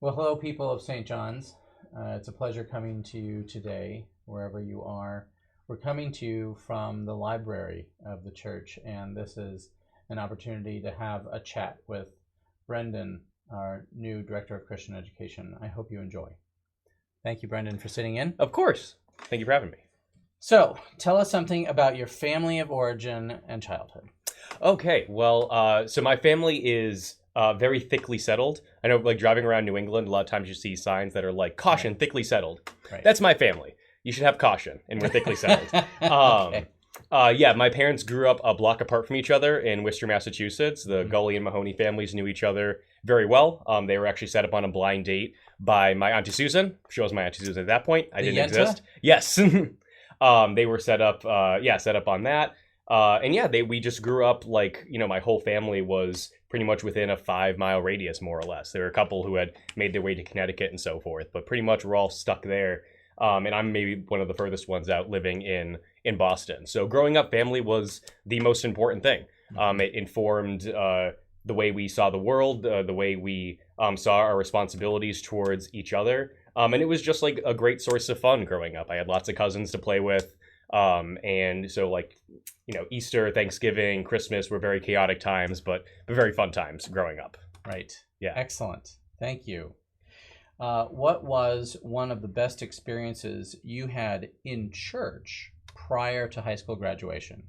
Well, hello, people of St. John's. It's a pleasure coming to you today, wherever you are. We're coming to you from the library of the church, and this is an opportunity to have a chat with Brendan, our new Director of Christian Education. I hope you enjoy. Thank you, Brendan, for sitting in. Of course. Thank you for having me. So, tell us something about your family of origin and childhood. Okay, well, so my family is very thickly settled. I know, like, driving around New England, a lot of times you see signs that are like, caution, thickly settled. Right. That's my family. You should have caution, and we're thickly settled. Okay. Yeah, my parents grew up a block apart from each other in Worcester, Massachusetts. The Gully and Mahoney families knew each other very well. They were actually set up on a blind date by my Auntie Susan. She was my Auntie Susan at that point. I didn't exist. Yes. They were set up on that. And yeah, we just grew up like, my whole family was pretty much within a 5-mile radius, more or less. There were a couple who had made their way to Connecticut and so forth, but pretty much we're all stuck there. And I'm maybe one of the furthest ones out living in Boston. So growing up, family was the most important thing. It informed the way we saw the world, the way we saw our responsibilities towards each other. And it was just like a great source of fun growing up. I had lots of cousins to play with. And so like, Easter, Thanksgiving, Christmas were very chaotic times, but very fun times growing up. Right. Yeah. Excellent. Thank you. What was one of the best experiences you had in church prior to high school graduation?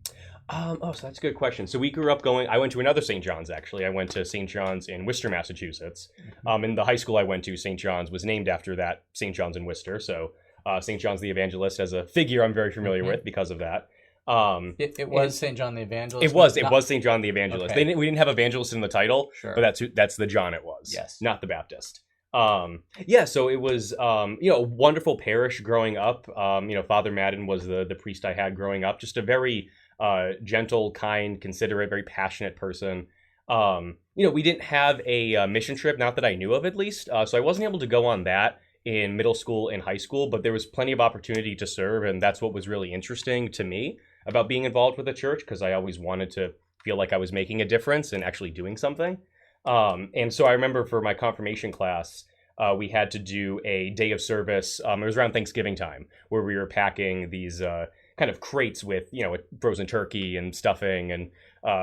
So that's a good question. So we grew up I went to another St. John's, actually. I went to St. John's in Worcester, Massachusetts. And the high school I went to, St. John's, was named after that St. John's in Worcester. So St. John's the Evangelist as a figure I'm very familiar with because of that. It was St. John the Evangelist? It was St. John the Evangelist. Okay. We didn't have evangelist in the title, Sure. but that's the John it was. Yes. Not the Baptist. So it was, a wonderful parish growing up. Father Madden was the priest I had growing up. Just a very gentle, kind, considerate, very passionate person. We didn't have a mission trip, not that I knew of at least. So I wasn't able to go on that in middle school and high school, but there was plenty of opportunity to serve. And that's what was really interesting to me about being involved with the church, because I always wanted to feel like I was making a difference and actually doing something. And so I remember for my confirmation class, we had to do a day of service. It was around Thanksgiving time, where we were packing these kind of crates with, frozen turkey and stuffing and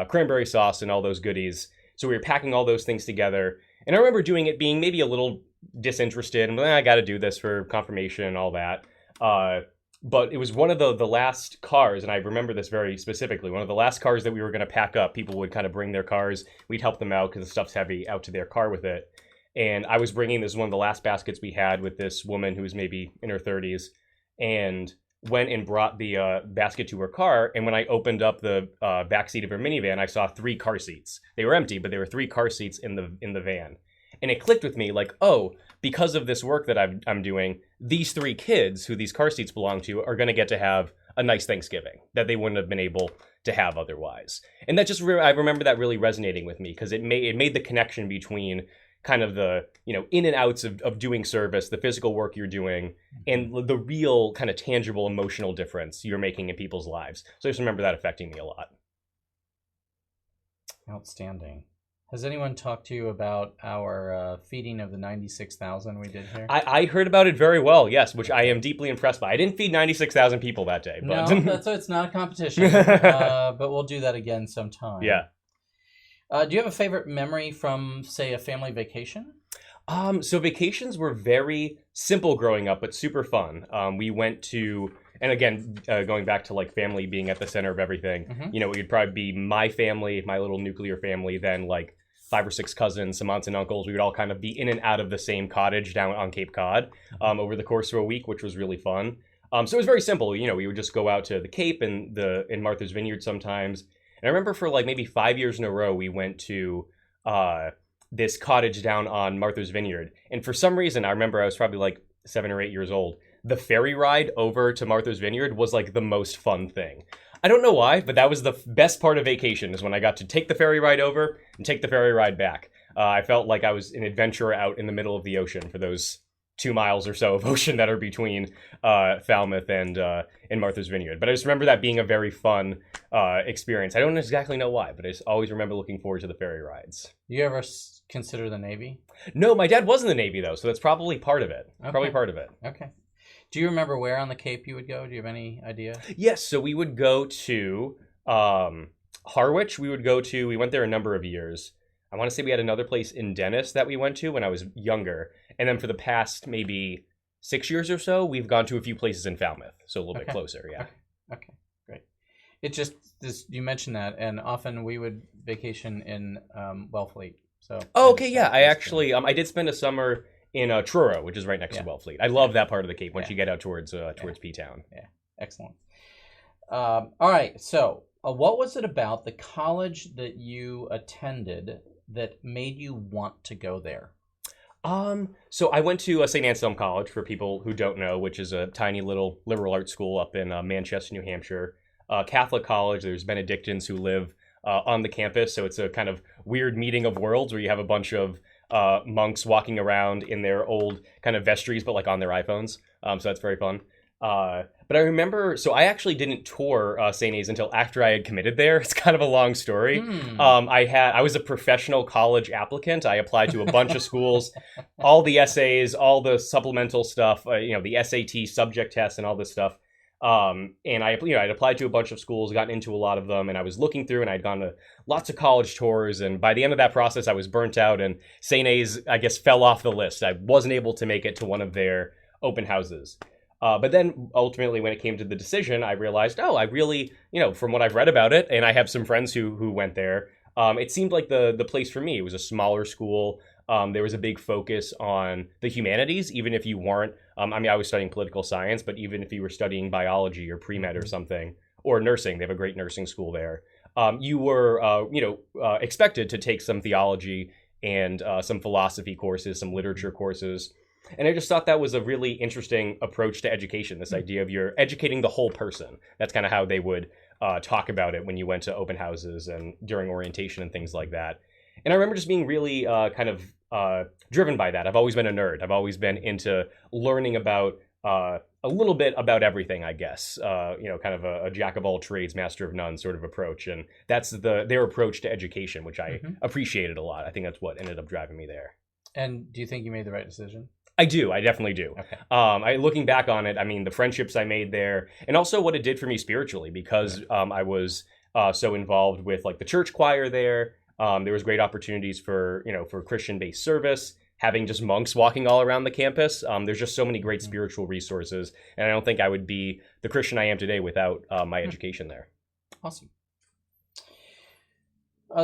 cranberry sauce and all those goodies. So we were packing all those things together. And I remember doing it being maybe a little disinterested. And I got to do this for confirmation and all that. But it was one of the last cars, and I remember this very specifically, one of the last cars that we were going to pack up. People would kind of bring their cars. We'd help them out because the stuff's heavy out to their car with it. And I was bringing this one of the last baskets we had with this woman who was maybe in her 30s, and went and brought the basket to her car. And when I opened up the backseat of her minivan, I saw 3 car seats. They were empty, but there were 3 car seats in the van. And it clicked with me like, oh, because of this work that I'm doing, these 3 kids who these car seats belong to are going to get to have a nice Thanksgiving that they wouldn't have been able to have otherwise. And that just, I remember that really resonating with me, because it made the connection between kind of the, in and outs of doing service, the physical work you're doing, and the real kind of tangible emotional difference you're making in people's lives. So I just remember that affecting me a lot. Outstanding. Has anyone talked to you about our feeding of the 96,000 we did here? I heard about it very well, yes, which I am deeply impressed by. I didn't feed 96,000 people that day. But... No, it's not a competition, but we'll do that again sometime. Yeah. Do you have a favorite memory from, say, a family vacation? So vacations were very simple growing up, but super fun. We went to, and again, going back to like family being at the center of everything, it would probably be my family, my little nuclear family, then like 5 or 6 cousins, some aunts and uncles. We would all kind of be in and out of the same cottage down on Cape Cod over the course of a week, which was really fun. So it was very simple. We would just go out to the Cape and in Martha's Vineyard sometimes. And I remember for like maybe 5 years in a row, we went to this cottage down on Martha's Vineyard. And for some reason, I remember I was probably like 7 or 8 years old. The ferry ride over to Martha's Vineyard was like the most fun thing. I don't know why, but that was the best part of vacation, is when I got to take the ferry ride over and take the ferry ride back. I felt like I was an adventurer out in the middle of the ocean for those 2 miles or so of ocean that are between Falmouth and Martha's Vineyard. But I just remember that being a very fun experience. I don't exactly know why, but I just always remember looking forward to the ferry rides. You ever consider the Navy? No, my dad was in the Navy though, so that's probably part of it. Okay. Probably part of it. Okay. Do you remember where on the Cape you would go? Do you have any idea? Yes, so we would go to Harwich. We went there a number of years. I want to say we had another place in Dennis that we went to when I was younger. And then for the past maybe 6 years or so, we've gone to a few places in Falmouth. So a little bit closer, yeah. Okay, great. It just, you mentioned that, and often we would vacation in Wellfleet. So. Oh, okay, yeah. I actually, I did spend a summer in Truro, which is right next to Wellfleet. I love that part of the Cape once you get out towards P-Town. Yeah, excellent. All right, so what was it about the college that you attended that made you want to go there? So I went to St. Anselm College, for people who don't know, which is a tiny little liberal arts school up in Manchester, New Hampshire. Catholic college. There's Benedictines who live on the campus, so it's a kind of weird meeting of worlds where you have a bunch of monks walking around in their old kind of vestries, but like on their iPhones. So that's very fun. But I remember, so I actually didn't tour St. A's until after I had committed there. It's kind of a long story. I was a professional college applicant. I applied to a bunch of schools, all the essays, all the supplemental stuff, the SAT subject tests and all this stuff. And I'd applied to a bunch of schools, gotten into a lot of them, and I was looking through, and I'd gone to lots of college tours, and by the end of that process, I was burnt out, and St. A's, I guess, fell off the list. I wasn't able to make it to one of their open houses. But then ultimately, when it came to the decision, I realized, I really, from what I've read about it, and I have some friends who went there, it seemed like the place for me. It was a smaller school. There was a big focus on the humanities, even if you weren't, I was studying political science, but even if you were studying biology or pre-med or something, or nursing, they have a great nursing school there, you were, expected to take some theology and some philosophy courses, some literature courses. And I just thought that was a really interesting approach to education, this idea of you're educating the whole person. That's kind of how they would talk about it when you went to open houses and during orientation and things like that. And I remember just being really driven by that. I've always been a nerd. I've always been into learning about a little bit about everything, I guess. Kind of a jack of all trades, master of none sort of approach. And that's their approach to education, which I appreciated a lot. I think that's what ended up driving me there. And do you think you made the right decision? I do. I definitely do. Okay. Looking back on it, the friendships I made there, and also what it did for me spiritually, because I was so involved with like the church choir there. There was great opportunities for Christian-based service, having just monks walking all around the campus. There's just so many great spiritual resources, and I don't think I would be the Christian I am today without my education there. Awesome.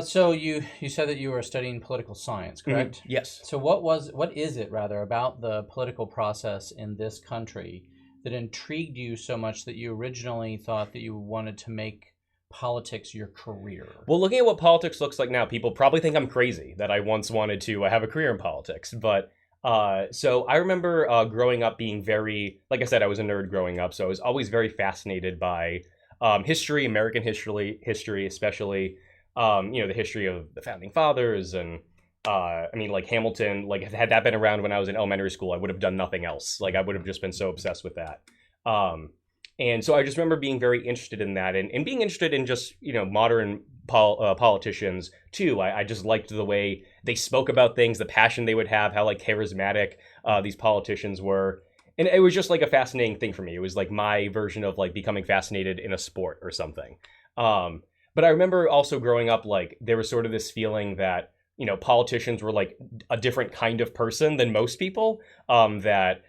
So you said that you were studying political science, correct? Mm-hmm. Yes. So what is it rather about the political process in this country that intrigued you so much that you originally thought that you wanted to make politics your career? Well, looking at what politics looks like now, people probably think I'm crazy that I once wanted to have a career in politics. But so I remember growing up being very, like I said, I was a nerd growing up, so I was always very fascinated by history, American history especially. The history of the founding fathers and, like Hamilton, like had that been around when I was in elementary school, I would have done nothing else. Like I would have just been so obsessed with that. And so I just remember being very interested in that and being interested in just, modern politicians too. I just liked the way they spoke about things, the passion they would have, how like charismatic these politicians were. And it was just like a fascinating thing for me. It was like my version of like becoming fascinated in a sport or something. But I remember also growing up, like there was sort of this feeling that, politicians were like a different kind of person than most people, that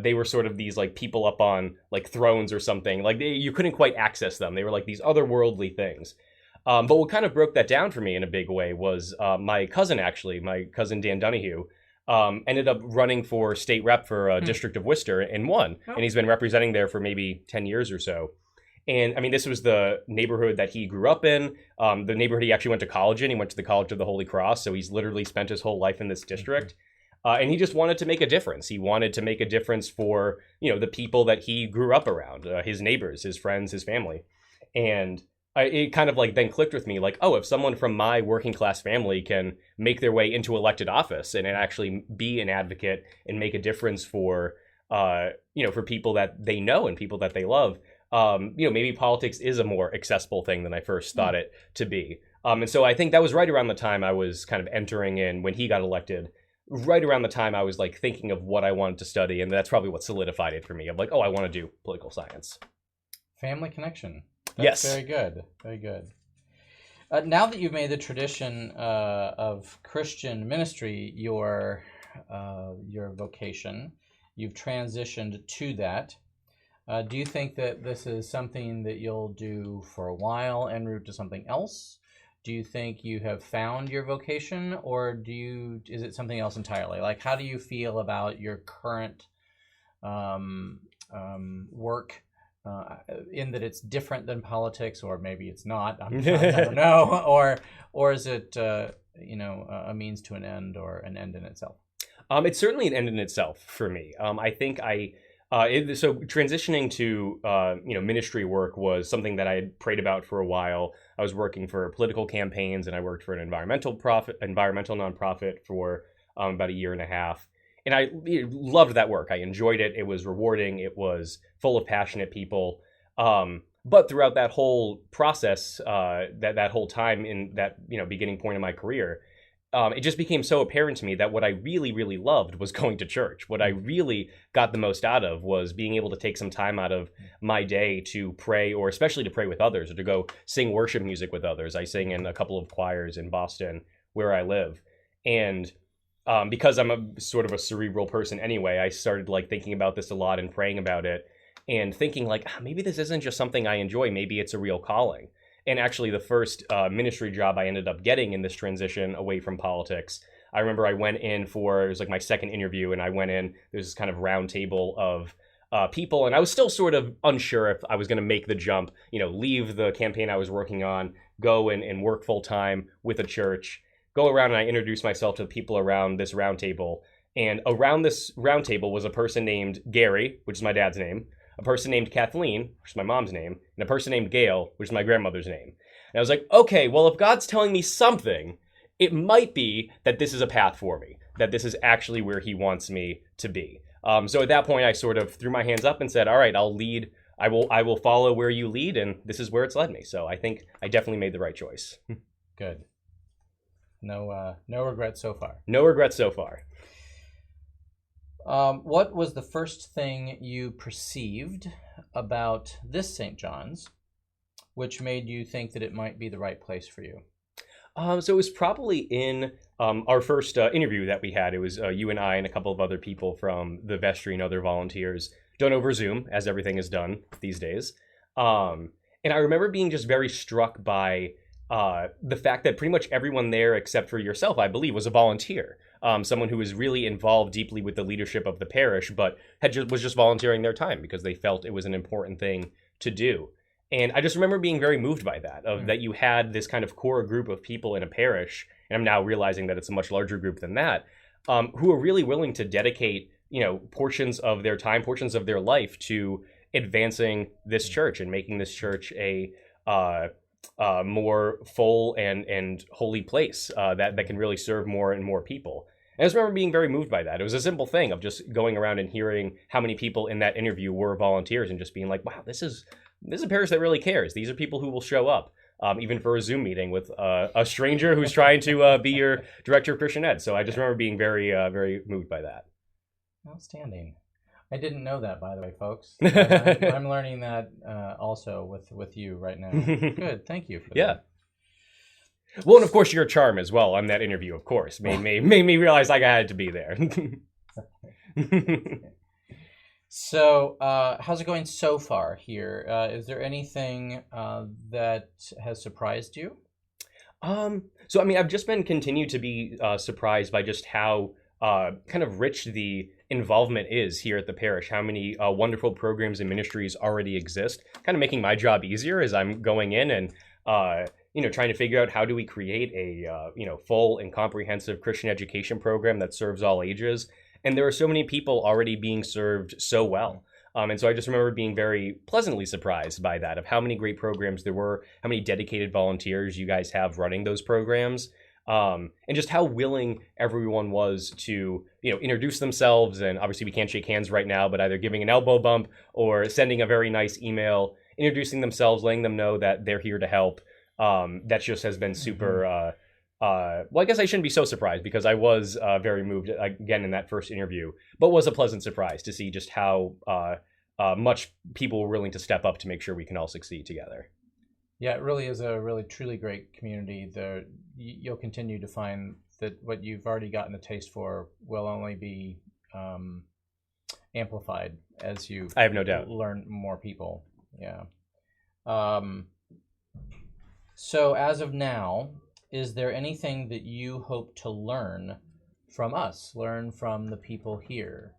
they were sort of these like people up on like thrones or something. Like you couldn't quite access them. They were like these otherworldly things. But what kind of broke that down for me in a big way was my cousin Dan Donahue, ended up running for state rep for District of Worcester and won. Oh. And he's been representing there for maybe 10 years or so. And this was the neighborhood that he grew up in, the neighborhood he actually went to college in. He went to the College of the Holy Cross. So he's literally spent his whole life in this district. And he just wanted to make a difference. He wanted to make a difference for, the people that he grew up around, his neighbors, his friends, his family. And it kind of like then clicked with me like, oh, if someone from my working class family can make their way into elected office and actually be an advocate and make a difference for, for people that they know and people that they love, maybe politics is a more accessible thing than I first thought it to be. And so I think that was right around the time I was kind of entering in when he got elected. Right around the time I was like thinking of what I wanted to study, and that's probably what solidified it for me. Of like, oh, I want to do political science. Family connection. That's Yes. Very good. Very good. Now that you've made the tradition of Christian ministry your vocation, you've transitioned to that. Do you think that this is something that you'll do for a while en route to something else? Do you think you have found your vocation, or is it something else entirely? Like, how do you feel about your current work? In that it's different than politics, or maybe it's not. I don't know. Or is it a means to an end, or an end in itself? It's certainly an end in itself for me. I think so transitioning to ministry work was something that I had prayed about for a while. I was working for political campaigns, and I worked for an environmental nonprofit for about a year and a half. And I loved that work. I enjoyed it. It was rewarding. It was full of passionate people. But throughout that whole process, that whole time in that beginning point of my career, it just became so apparent to me that what I really, really loved was going to church. What I really got the most out of was being able to take some time out of my day to pray, or especially to pray with others, or to go sing worship music with others. I sing in a couple of choirs in Boston where I live. And because I'm a sort of a cerebral person anyway, I started like thinking about this a lot and praying about it and thinking like, maybe this isn't just something I enjoy. Maybe it's a real calling. And actually the first ministry job I ended up getting in this transition away from politics, I remember I went in it was like my second interview, and I went in, there's this kind of round table of people, and I was still sort of unsure if I was going to make the jump, leave the campaign I was working on, go and work full time with a church. Go around, and I introduced myself to the people around this round table. And around this round table was a person named Gary, which is my dad's name, a person named Kathleen, which is my mom's name, and a person named Gail, which is my grandmother's name. And I was like, okay, well, if God's telling me something, it might be that this is a path for me, that this is actually where he wants me to be. So at that point, I sort of threw my hands up and said, all right, I'll lead. I will follow where you lead, and this is where it's led me. So I think I definitely made the right choice. Good. No regrets so far. No regrets so far. What was the first thing you perceived about this St. John's, which made you think that it might be the right place for you? So it was probably in our first interview that we had. It was you and I and a couple of other people from the vestry and other volunteers, done over Zoom, as everything is done these days. And I remember being just very struck by the fact that pretty much everyone there, except for yourself, I believe, was a volunteer. Someone who was really involved deeply with the leadership of the parish, but was just volunteering their time because they felt it was an important thing to do. And I just remember being very moved by that, that you had this kind of core group of people in a parish, and I'm now realizing that it's a much larger group than that, who are really willing to dedicate, portions of their time, portions of their life to advancing this church and making this church a more full and holy place that can really serve more and more people. And I just remember being very moved by that. It was a simple thing of just going around and hearing how many people in that interview were volunteers and just being like, wow, this is a parish that really cares. These are people who will show up, even for a Zoom meeting with a stranger who's trying to be your director of Christian Ed. So I just remember being very, very moved by that. Outstanding. I didn't know that, by the way, folks. I'm learning that also with you right now. Good, thank you for that. Yeah. Well, and of course your charm as well on that interview, of course, made me realize like I had to be there. So, how's it going so far here? Is there anything that has surprised you? So I mean, I've just been continued to be surprised by just how kind of rich the involvement is here at the parish, how many wonderful programs and ministries already exist, kind of making my job easier as I'm going in and trying to figure out how do we create a full and comprehensive Christian education program that serves all ages. And there are so many people already being served so well. And so I just remember being very pleasantly surprised by that, of how many great programs there were, how many dedicated volunteers you guys have running those programs. And just how willing everyone was to, introduce themselves. And obviously we can't shake hands right now, but either giving an elbow bump or sending a very nice email, introducing themselves, letting them know that they're here to help. that just has been super. Well, I guess I shouldn't be so surprised because I was very moved again in that first interview, but was a pleasant surprise to see just how much people were willing to step up to make sure we can all succeed together. Yeah, it really is a really truly great community. You'll continue to find that what you've already gotten a taste for will only be amplified as you I have no doubt learn more people. Yeah. So as of now, is there anything that you hope to learn from us, learn from the people here?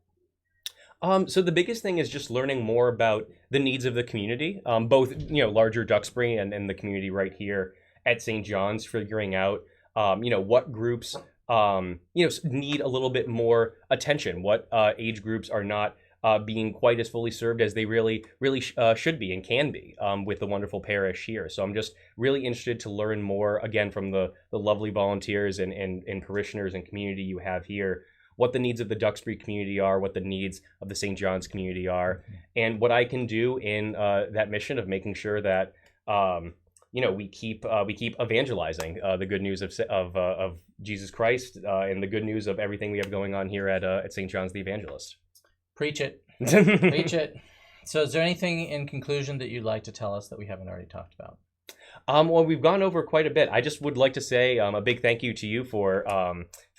So the biggest thing is just learning more about the needs of the community, both larger Duxbury and the community right here at St. John's, figuring out what groups need a little bit more attention, what age groups are not being quite as fully served as they really should be and can be with the wonderful parish here. So I'm just really interested to learn more again from the lovely volunteers and parishioners and community you have here, what the needs of the Duxbury community are, what the needs of the St. John's community are, and what I can do in that mission of making sure that we keep evangelizing the good news of Jesus Christ and the good news of everything we have going on here at St. John's the Evangelist. Preach it. Preach it. So is there anything in conclusion that you'd like to tell us that we haven't already talked about? Well, we've gone over quite a bit. I just would like to say a big thank you to you for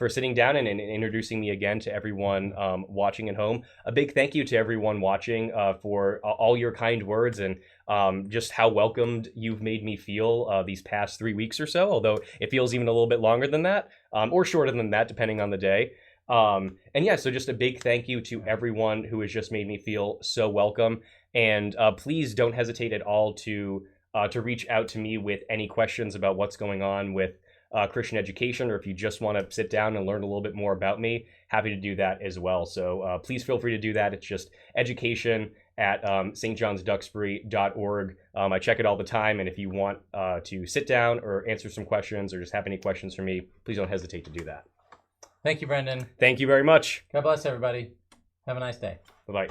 sitting down and introducing me again to everyone watching at home. A big thank you to everyone watching for all your kind words and just how welcomed you've made me feel these past 3 weeks or so, although it feels even a little bit longer than that or shorter than that, depending on the day. And yeah, so just a big thank you to everyone who has just made me feel so welcome. And please don't hesitate at all to reach out to me with any questions about what's going on with Christian education, or if you just want to sit down and learn a little bit more about me, happy to do that as well. So please feel free to do that. It's just education@stjohnsduxbury.org. I check it all the time, and if you want to sit down or answer some questions or just have any questions for me, please don't hesitate to do that. Thank you, Brendan. Thank you very much. God bless everybody. Have a nice day. Bye-bye.